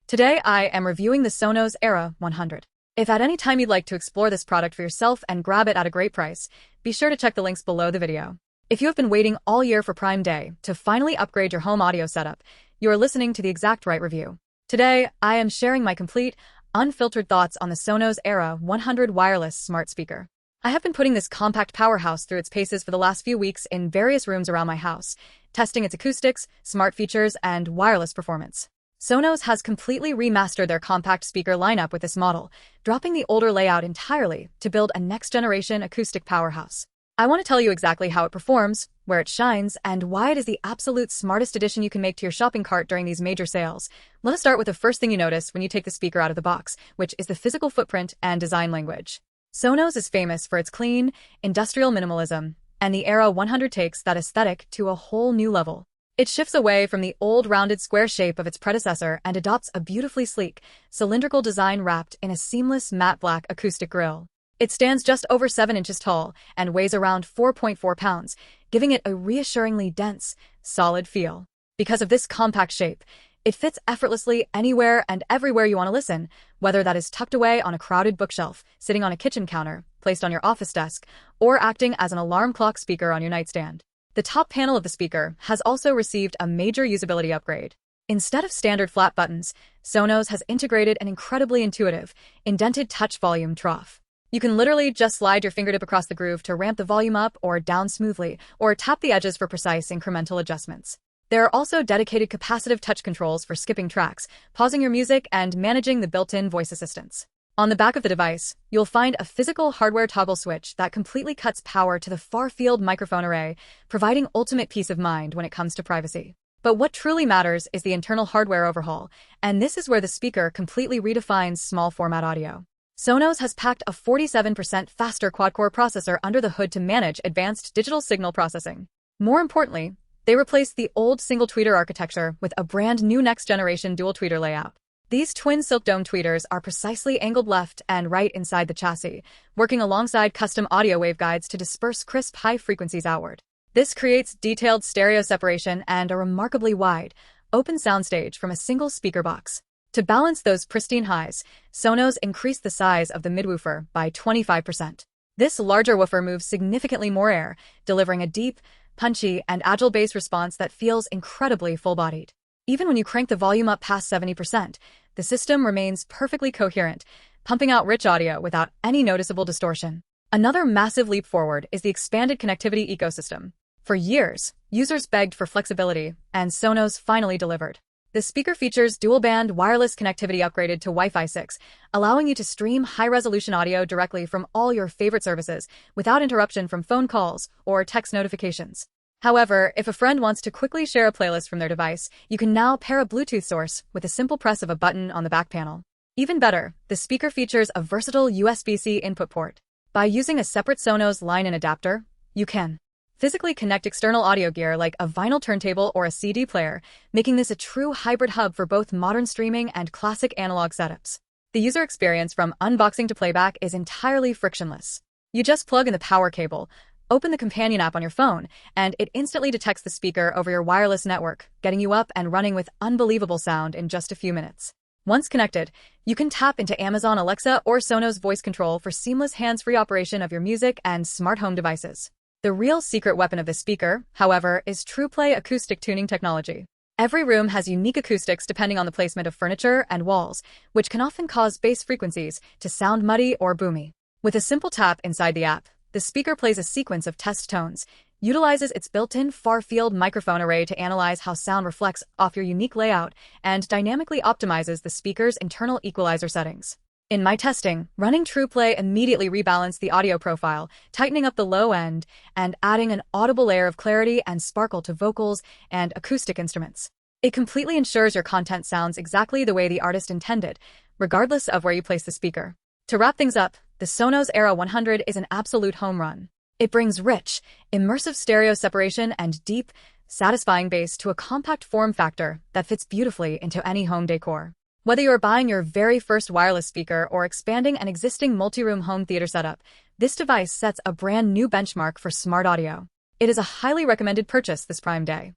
Today I am reviewing the Sonos Era 100. If at any time you'd like to explore this product for yourself and grab it at a great price, be sure to check the links below the video. If you have been waiting all year for Prime Day to finally upgrade your home audio setup, you are listening to the exact right review. Today, I am sharing my complete, unfiltered thoughts on the Sonos Era 100 wireless smart speaker. I have been putting this compact powerhouse through its paces for the last few weeks in various rooms around my house, testing its acoustics, smart features, and wireless performance. Sonos has completely remastered their compact speaker lineup with this model, dropping the older layout entirely to build a next-generation acoustic powerhouse. I want to tell you exactly how it performs, where it shines, and why it is the absolute smartest addition you can make to your shopping cart during these major sales. Let us start with the first thing you notice when you take the speaker out of the box, which is the physical footprint and design language. Sonos is famous for its clean, industrial minimalism, and the Era 100 takes that aesthetic to a whole new level. It shifts away from the old rounded square shape of its predecessor and adopts a beautifully sleek, cylindrical design wrapped in a seamless matte black acoustic grille. It stands just over 7 inches tall and weighs around 4.4 pounds, giving it a reassuringly dense, solid feel. Because of this compact shape, it fits effortlessly anywhere and everywhere you want to listen, whether that is tucked away on a crowded bookshelf, sitting on a kitchen counter, placed on your office desk, or acting as an alarm clock speaker on your nightstand. The top panel of the speaker has also received a major usability upgrade. Instead of standard flat buttons, Sonos has integrated an incredibly intuitive, indented touch volume trough. You can literally just slide your fingertip across the groove to ramp the volume up or down smoothly, or tap the edges for precise incremental adjustments. There are also dedicated capacitive touch controls for skipping tracks, pausing your music, and managing the built-in voice assistants. On the back of the device, you'll find a physical hardware toggle switch that completely cuts power to the far-field microphone array, providing ultimate peace of mind when it comes to privacy. But what truly matters is the internal hardware overhaul, and this is where the speaker completely redefines small-format audio. Sonos has packed a 47% faster quad-core processor under the hood to manage advanced digital signal processing. More importantly, they replaced the old single-tweeter architecture with a brand new next-generation dual-tweeter layout. These twin silk dome tweeters are precisely angled left and right inside the chassis, working alongside custom audio waveguides to disperse crisp high frequencies outward. This creates detailed stereo separation and a remarkably wide, open soundstage from a single speaker box. To balance those pristine highs, Sonos increased the size of the midwoofer by 25%. This larger woofer moves significantly more air, delivering a deep, punchy, and agile bass response that feels incredibly full-bodied. Even when you crank the volume up past 70%, the system remains perfectly coherent, pumping out rich audio without any noticeable distortion. Another massive leap forward is the expanded connectivity ecosystem. For years, users begged for flexibility, and Sonos finally delivered. The speaker features dual-band wireless connectivity upgraded to Wi-Fi 6, allowing you to stream high-resolution audio directly from all your favorite services without interruption from phone calls or text notifications. However, if a friend wants to quickly share a playlist from their device, you can now pair a Bluetooth source with a simple press of a button on the back panel. Even better, the speaker features a versatile USB-C input port. By using a separate Sonos line-in adapter, you can physically connect external audio gear like a vinyl turntable or a CD player, making this a true hybrid hub for both modern streaming and classic analog setups. The user experience from unboxing to playback is entirely frictionless. You just plug in the power cable, open the companion app on your phone, and it instantly detects the speaker over your wireless network, getting you up and running with unbelievable sound in just a few minutes. Once connected, you can tap into Amazon Alexa or Sonos voice control for seamless hands-free operation of your music and smart home devices. The real secret weapon of this speaker, however, is Trueplay acoustic tuning technology. Every room has unique acoustics depending on the placement of furniture and walls, which can often cause bass frequencies to sound muddy or boomy. With a simple tap inside the app, the speaker plays a sequence of test tones, utilizes its built-in far-field microphone array to analyze how sound reflects off your unique layout, and dynamically optimizes the speaker's internal equalizer settings. In my testing, running Trueplay immediately rebalanced the audio profile, tightening up the low end, and adding an audible layer of clarity and sparkle to vocals and acoustic instruments. It completely ensures your content sounds exactly the way the artist intended, regardless of where you place the speaker. To wrap things up, the Sonos Era 100 is an absolute home run. It brings rich, immersive stereo separation and deep, satisfying bass to a compact form factor that fits beautifully into any home decor. Whether you are buying your very first wireless speaker or expanding an existing multi-room home theater setup, this device sets a brand new benchmark for smart audio. It is a highly recommended purchase this Prime Day.